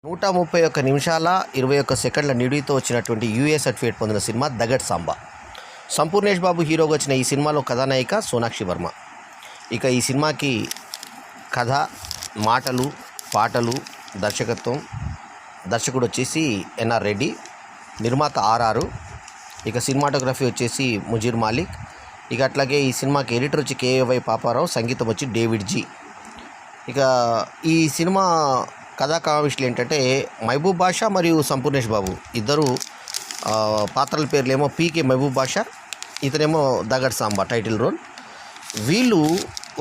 131 నిమిషాల 21 సెకండ్ల నిడివితో వచ్చినటువంటి యూఏ సర్టిఫికేట్ పొందిన సినిమా దగడ్ సాంబా. సంపూర్ణేష్ బాబు హీరోగా వచ్చిన ఈ సినిమాలో కథానాయిక సోనాక్షి వర్మ. ఇక ఈ సినిమాకి కథ, మాటలు, పాటలు, దర్శకత్వం, దర్శకుడు వచ్చేసి ఎన్ఆర్ రెడ్డి, నిర్మాత ఆర్ఆర్, ఇక సినిమాటోగ్రఫీ వచ్చేసి ముజీర్ మాలిక్, ఇక అట్లాగే ఈ సినిమాకి ఎడిటర్ వచ్చి కేఏవై పాపారావు, సంగీతం వచ్చి డేవిడ్ జీ. ఇక ఈ సినిమా కథా కావిష్లు ఏంటంటే మహబూబ్ బాషా మరియు సంపూర్ణేష్ బాబు ఇద్దరు పాత్రల పేర్లేమో పీకే మహబూబ్ బాషా, ఇతనేమో దగడ్ సాంబా టైటిల్ రోల్. వీళ్ళు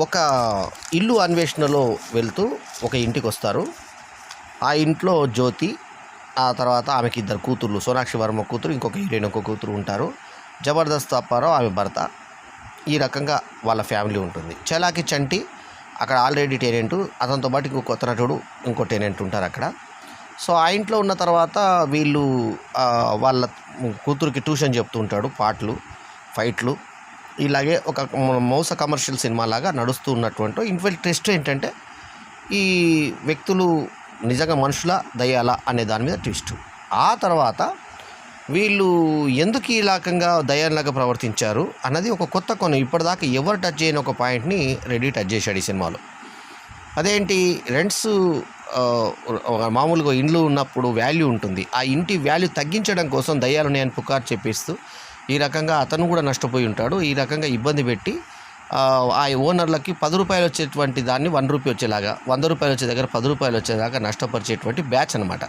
ఒక ఇల్లు అన్వేషణలో వెళ్తూ ఒక ఇంటికి వస్తారు. ఆ ఇంట్లో జ్యోతి, ఆ తర్వాత ఆమెకి ఇద్దరు కూతుర్లు, సోనాక్షి వర్మ కూతురు, ఇంకొక హీరోయిన్ ఒక కూతురు ఉంటారు. జబర్దస్త్ అప్పారావు ఆమె భర్త. ఈ రకంగా వాళ్ళ ఫ్యామిలీ ఉంటుంది. చలాకి చంటి అక్కడ ఆల్రెడీ టెనెంటు, అతనితో పాటు ఇంకో కొత్త నటుడు ఇంకో టెనెంట్ ఉంటారు అక్కడ. సో ఆ ఇంట్లో ఉన్న తర్వాత వీళ్ళు వాళ్ళ కూతురికి ట్యూషన్ చెప్తూ ఉంటాడు, పాటలు, ఫైట్లు, ఇలాగే ఒక మౌస కమర్షియల్ సినిమా లాగా నడుస్తూ ఉన్నటువంటి ఇన్ఫెక్ట్ టెస్ట్ ఏంటంటే ఈ వ్యక్తులు నిజంగా మనుషుల దయ్యాల అనే దాని మీద ట్విస్ట్. ఆ తర్వాత వీళ్ళు ఎందుకు ఈ రకంగా దయ్యాలాగా ప్రవర్తించారు అన్నది ఒక కొత్త కొను ఇప్పటిదాకా ఎవరు టచ్ చేయని ఒక పాయింట్ని రెడీ టచ్ చేశాడు ఈ సినిమాలో. అదేంటి, రెంట్స్ మామూలుగా ఇండ్లు ఉన్నప్పుడు వాల్యూ ఉంటుంది, ఆ ఇంటి వాల్యూ తగ్గించడం కోసం దయ్యాలు ఉన్నాయని పుకారు చెప్పేస్తూ ఈ రకంగా అతను కూడా నష్టపోయి ఉంటాడు. ఈ రకంగా ఇబ్బంది పెట్టి ఆ ఓనర్లకి 10 రూపాయలు వచ్చేటువంటి దాన్ని 1 రూపీ వచ్చేలాగా, 100 రూపాయలు వచ్చే దగ్గర 10 రూపాయలు వచ్చేలాగా నష్టపరిచేటువంటి బ్యాచ్ అనమాట.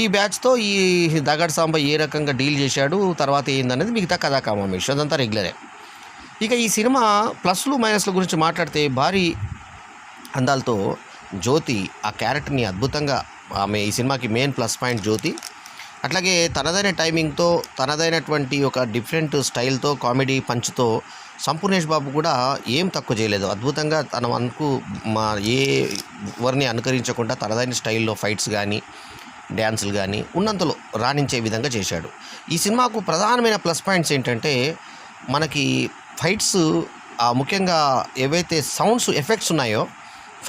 ఈ బ్యాచ్తో ఈ దగడ్ సాంబా ఏ రకంగా డీల్ చేశాడు, తర్వాత ఏందనేది మిగతా కథా కామేష్, అదంతా రెగ్యులరే. ఇక ఈ సినిమా ప్లస్లు మైనస్ల గురించి మాట్లాడితే భారీ అందాలతో జ్యోతి ఆ క్యారెక్టర్ని అద్భుతంగా, ఆమె ఈ సినిమాకి మెయిన్ ప్లస్ పాయింట్ జ్యోతి. అట్లాగే తనదైన టైమింగ్తో, తనదైనటువంటి ఒక డిఫరెంట్ స్టైల్తో, కామెడీ పంచ్తో సంపూర్ణేష్ బాబు కూడా ఏం తక్కువ చేయలేదు. అద్భుతంగా తన మనకు ఎవరిని అనుకరించకుండా తనదైన స్టైల్లో ఫైట్స్ కానీ, డ్యాన్సులు కానీ ఉన్నంతలో రాణించే విధంగా చేశాడు. ఈ సినిమాకు ప్రధానమైన ప్లస్ పాయింట్స్ ఏంటంటే మనకి ఫైట్స్, ముఖ్యంగా ఏవైతే సౌండ్స్ ఎఫెక్ట్స్ ఉన్నాయో,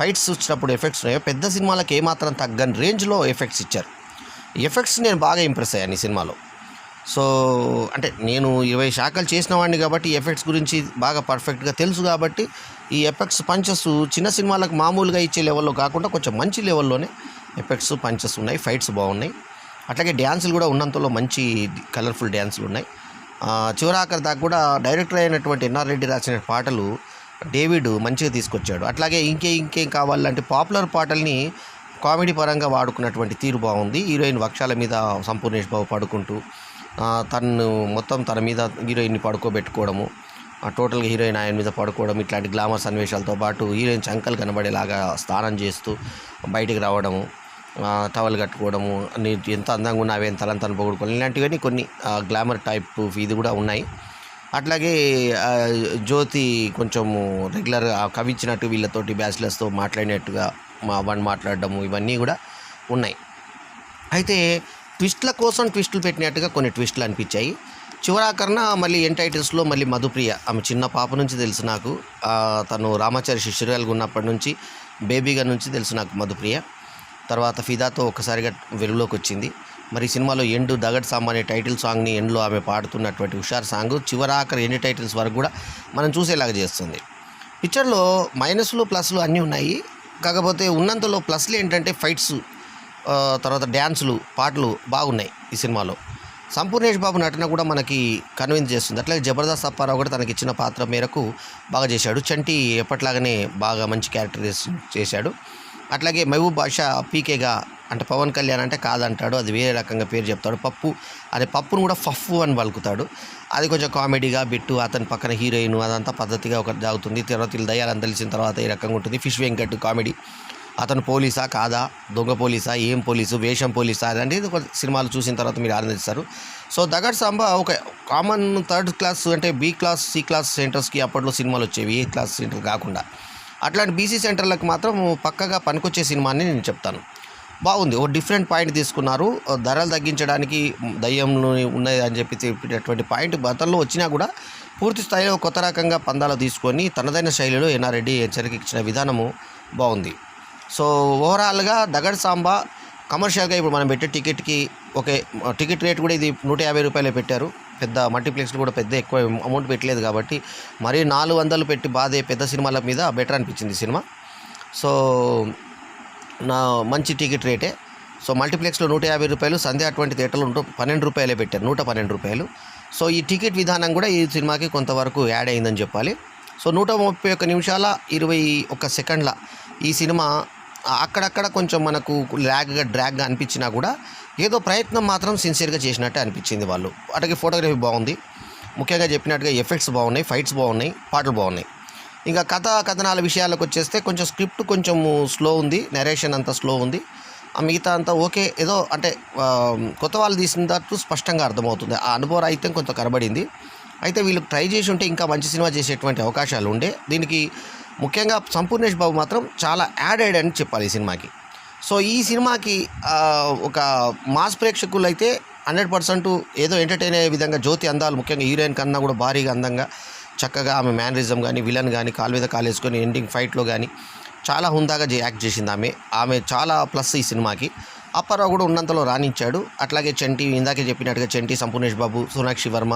ఫైట్స్ వచ్చినప్పుడు ఎఫెక్ట్స్ ఉన్నాయో పెద్ద సినిమాలకు ఏమాత్రం తగ్గని రేంజ్లో ఎఫెక్ట్స్ ఇచ్చారు. ఎఫెక్ట్స్ నేను బాగా ఇంప్రెస్ అయ్యాను ఈ సినిమాలో. సో అంటే నేను 20 శాఖలు చేసిన వాడిని కాబట్టి ఎఫెక్ట్స్ గురించి బాగా పర్ఫెక్ట్గా తెలుసు కాబట్టి ఈ ఎఫెక్ట్స్ పంచెస్ చిన్న సినిమాలకు మామూలుగా ఇచ్చే లెవెల్లో కాకుండా కొంచెం మంచి లెవెల్లోనే ఎఫెక్ట్స్ పంచెస్ ఉన్నాయి, ఫైట్స్ బాగున్నాయి. అట్లాగే డ్యాన్సులు కూడా ఉన్నంతలో మంచి కలర్ఫుల్ డ్యాన్సులు ఉన్నాయి. చివరాఖరి దాకా కూడా డైరెక్టర్ అయినటువంటి ఎన్ఆర్ రెడ్డి రాసిన పాటలు డేవిడ్ మంచిగా తీసుకొచ్చాడు. అట్లాగే ఇంకేం కావాలంటే పాపులర్ పాటల్ని కామెడీ పరంగా వాడుకున్నటువంటి తీరు బాగుంది. హీరోయిన్ వక్షాల మీద సంపూర్ణేష్ బాబు పడుకుంటూ తను మొత్తం తన మీద హీరోయిన్ని పడుకోబెట్టుకోవడము, టోటల్గా హీరోయిన్ ఆయన మీద పడుకోవడం, ఇట్లాంటి గ్లామర్ సన్నివేశాలతో పాటు హీరోయిన్ చంకలు కనబడేలాగా స్నానం చేస్తూ బయటికి రావడము, టవల్ కట్టుకోవడము, ఎంత అందంగా ఉన్నా అవేం తలను పొగుడుకోవడం, ఇలాంటివన్నీ కొన్ని గ్లామర్ టైప్ ఇది కూడా ఉన్నాయి. అట్లాగే జ్యోతి కొంచెము రెగ్యులర్ కవిచ్చినట్టు వీళ్ళతోటి బ్యాచిలర్స్తో మాట్లాడినట్టుగా మాట్లాడడము, ఇవన్నీ కూడా ఉన్నాయి. అయితే ట్విస్ట్ల కోసం ట్విస్టులు పెట్టినట్టుగా కొన్ని ట్విస్టులు అనిపించాయి. చివరాకరణ మళ్ళీ టైటిల్స్లో మళ్ళీ మధుప్రియ, ఆమె చిన్న పాప నుంచి తెలుసు నాకు, తను రామాచారి శిష్యురాలుగా ఉన్నప్పటి నుంచి, బేబీగా నుంచి తెలుసు నాకు మధుప్రియ. తర్వాత ఫిదాతో ఒక్కసారిగా వెలుగులోకి వచ్చింది. మరి సినిమాలో దగడ్ సాంబా అనే టైటిల్ సాంగ్ని ఎండ్లో ఆమె పాడుతున్నటువంటి హుషార్ సాంగ్ చివరాఖరి టైటిల్స్ వరకు కూడా మనం చూసేలాగా చేస్తుంది. పిక్చర్లో మైనస్లు ప్లస్లు అన్నీ ఉన్నాయి. కాకపోతే ఉన్నంతలో ప్లస్లు ఏంటంటే ఫైట్స్, తర్వాత డ్యాన్సులు, పాటలు బాగున్నాయి ఈ సినిమాలో. సంపూర్ణేష్ బాబు నటన కూడా మనకి కన్విన్స్ చేస్తుంది. అట్లాగే జబర్దస్త్ అప్పారావు కూడా తనకి ఇచ్చిన పాత్ర మేరకు బాగా చేశాడు. చంటి ఎప్పట్లాగానే బాగా మంచి క్యారెక్టర్ చేశాడు. అట్లాగే మహబూబ్ బాషా పీకేగా, అంటే పవన్ కళ్యాణ్ అంటే కాదంటాడు, అది వేరే రకంగా పేరు చెప్తాడు. పప్పు అనే పప్పును కూడా ఫఫ్ఫు అని పలుకుతాడు. అది కొంచెం కామెడీగా బిట్టు, అతని పక్కన హీరోయిన్, అదంతా పద్ధతిగా ఒకటి జాగుతుంది. తర్వాత వీళ్ళు దయ్యాలని తెలిసిన తర్వాత ఈ రకంగా ఉంటుంది. ఫిష్ వెంకట్ కామెడీ, అతను పోలీసా కాదా, దొంగ పోలీసా, ఏం పోలీసు, వేషం పోలీసా, అనేది ఒక సినిమాలు చూసిన తర్వాత మీరు ఆనందిస్తారు. సో దగడ్ సాంబా ఒక కామన్ థర్డ్ క్లాస్ అంటే బీ క్లాస్, సి క్లాస్ సెంటర్స్కి అప్పట్లో సినిమాలు వచ్చేవి, ఏ క్లాస్ సెంటర్ కాకుండా. అట్లాంటి బీసీ సెంటర్లకు మాత్రం పక్కగా పనికొచ్చే సినిమా అని నేను చెప్తాను. బాగుంది. ఓ డిఫరెంట్ పాయింట్ తీసుకున్నారు. ధరలు తగ్గించడానికి దయ్యంలో ఉన్నది అని చెప్పేటటువంటి పాయింట్ గతంలో వచ్చినా కూడా పూర్తి స్థాయిలో కొత్త రకంగా పందాలు తీసుకొని తనదైన శైలిలో ఎన్ఆర్ రెడ్డి హెచ్చరిక ఇచ్చిన విధానము బాగుంది. సో ఓవరాల్గా దగడ్ సాంబా కమర్షియల్గా ఇప్పుడు మనం పెట్టే టికెట్కి ఓకే, టికెట్ రేట్ కూడా ఇది 150 రూపాయలే పెట్టారు. పెద్ద మల్టీప్లెక్స్లు కూడా పెద్ద ఎక్కువ అమౌంట్ పెట్టలేదు కాబట్టి మరీ 400 పెట్టి బాధే పెద్ద సినిమాల మీద బెటర్ అనిపించింది సినిమా. సో మంచి టికెట్ రేటే. సో మల్టీప్లెక్స్లో 150 రూపాయలు, సంధ్య అటువంటి థియేటర్లో 12 రూపాయలే పెట్టారు, 112 రూపాయలు. సో ఈ టికెట్ విధానం కూడా ఈ సినిమాకి కొంతవరకు యాడ్ అయిందని చెప్పాలి. సో 131 నిమిషాల 21 సెకండ్ల ఈ సినిమా అక్కడక్కడ కొంచెం మనకు డ్రాగ్గా అనిపించినా కూడా ఏదో ప్రయత్నం మాత్రం సిన్సియర్గా చేసినట్టే అనిపించింది వాళ్ళు. అటుకి ఫోటోగ్రఫీ బాగుంది, ముఖ్యంగా చెప్పినట్టుగా ఎఫెక్ట్స్ బాగున్నాయి, ఫైట్స్ బాగున్నాయి, పాటలు బాగున్నాయి. ఇంకా కథనాల విషయాలకు వచ్చేస్తే కొంచెం స్క్రిప్ట్ కొంచెం స్లో ఉంది, నరేషన్ అంతా స్లో ఉంది. మిగతా అంతా ఓకే, ఏదో అంటే కొత్త వాళ్ళు తీసినట్టు స్పష్టంగా అర్థమవుతుంది. ఆ అనుభవరాహిత్యం కొంత కనబడింది. అయితే వీళ్ళు ట్రై చేసి ఉంటే ఇంకా మంచి సినిమా చేసేటువంటి అవకాశాలు ఉండే. దీనికి ముఖ్యంగా సంపూర్ణేష్ బాబు మాత్రం చాలా యాడెడ్ అని చెప్పాలి ఈ సినిమాకి. సో ఈ సినిమాకి ఒక మాస్ ప్రేక్షకులు అయితే 100% ఏదో ఎంటర్టైన్ అయ్యే విధంగా జ్యోతి అందాలు, ముఖ్యంగా హీరోయిన్ కన్నా కూడా భారీగా అందంగా చక్కగా ఆమె మేనరిజం కానీ, విలన్ కానీ, కాలు మీద కాలు వేసుకొని ఎండింగ్ ఫైట్లో కానీ చాలా హుందాగా యాక్ట్ చేసింది ఆమె చాలా ప్లస్ ఈ సినిమాకి. అప్పారావు కూడా ఉన్నంతలో రాణించాడు. అట్లాగే చంటి, ఇందాకే చెప్పినట్టుగా చంటి, సంపూర్ణేష్ బాబు, సోనాక్షి వర్మ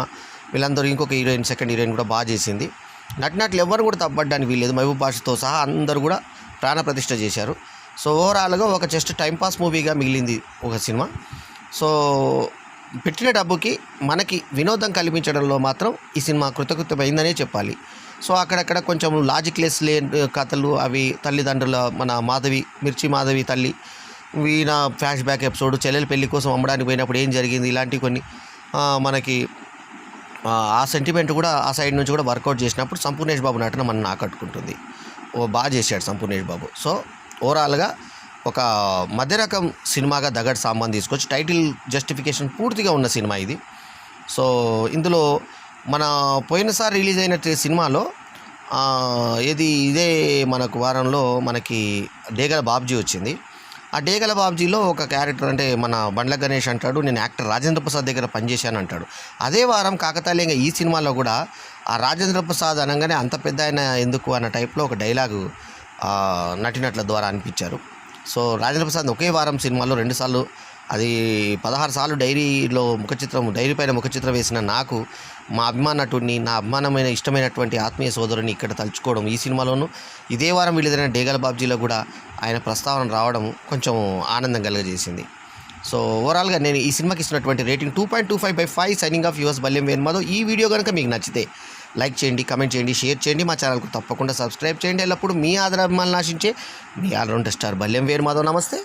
వీళ్ళందరూ, ఇంకొక హీరోయిన్ సెకండ్ హీరోయిన్ కూడా బాగా చేసింది. నటినట్లు ఎవరు కూడా తప్పడానికి వీల్లేదు, మహబూబ్ బాషతో సహా అందరూ కూడా ప్రాణప్రతిష్ఠ చేశారు. సో ఓవరాల్గా ఒక జస్ట్ టైంపాస్ మూవీగా మిగిలింది ఒక సినిమా. సో పెట్టిన డబ్బుకి మనకి వినోదం కల్పించడంలో మాత్రం ఈ సినిమా కృతకృతమైందనే చెప్పాలి. సో అక్కడక్కడ కొంచెం లాజిక్లెస్ లేని కథలు, అవి తల్లిదండ్రుల మన మిర్చి మాధవి తల్లి ఈయన ఫ్లాష్ బ్యాక్ ఎపిసోడ్, చెల్లెల పెళ్లి కోసం అమ్మడానికి పోయినప్పుడు ఏం జరిగింది, ఇలాంటివి కొన్ని మనకి ఆ సెంటిమెంట్ కూడా ఆ సైడ్ నుంచి కూడా వర్కౌట్ చేసినప్పుడు సంపూర్ణేష్ బాబు నటన మనం ఆకట్టుకుంటుంది. బాగా చేశాడు సంపూర్ణేష్ బాబు. సో ఓవరాల్గా ఒక మధ్య రకం సినిమాగా దగడ్ సామాన్ తీసుకొచ్చి టైటిల్ జస్టిఫికేషన్ పూర్తిగా ఉన్న సినిమా ఇది. సో ఇందులో మన పోయినసారి రిలీజ్ అయిన సినిమాలో ఇదే మనకు వారంలో మనకి డేగల బాబ్జీ వచ్చింది. ఆ డేగల బాబ్జీలో ఒక క్యారెక్టర్, అంటే మన బండ్ల గణేష్ అంటాడు, నేను యాక్టర్ రాజేంద్ర ప్రసాద్ దగ్గర పనిచేశాను అంటాడు. అదే వారం కాకతాళీయంగా ఈ సినిమాలో కూడా ఆ రాజేంద్ర ప్రసాద్ అనగానే అంత పెద్ద ఆయన ఎందుకు అన్న టైప్లో ఒక డైలాగు నటినట్ల ద్వారా అనిపించారు. సో రాజేంద్ర ప్రసాద్ ఒకే వారం సినిమాలో 2 సార్లు, అది 16 సార్లు డైరీ పైన ముఖచిత్రం వేసిన నాకు మా అభిమాన నటుడిని, నా అభిమానమైన ఇష్టమైనటువంటి ఆత్మీయ సోదరుని ఇక్కడ తలుచుకోవడం, ఈ సినిమాలోనూ ఇదే వారం విడుదలైన డేగల బాబ్జీలో కూడా ఆయన ప్రస్తావన రావడం కొంచెం ఆనందం కలుగజేసింది. సో ఓవరాల్గా నేను ఈ సినిమాకి ఇస్తున్నటువంటి rating 2.25/5. Signing off yours Balyam Venu Madhav. ఈ వీడియో కనుక మీకు నచ్చితే లైక్ చేయండి, కమెంట్ చేయండి, షేర్ చేయండి, మా ఛానల్కు తప్పకుండా సబ్స్క్రైబ్ చేయండి. ఎల్లప్పుడూ మీ ఆదరాభిమానాలను ఆశించే మీ ఆల్రౌండర్ స్టార్ బల్యం వేణు మాధవ్. నమస్తే,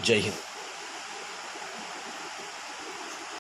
జై హింద్.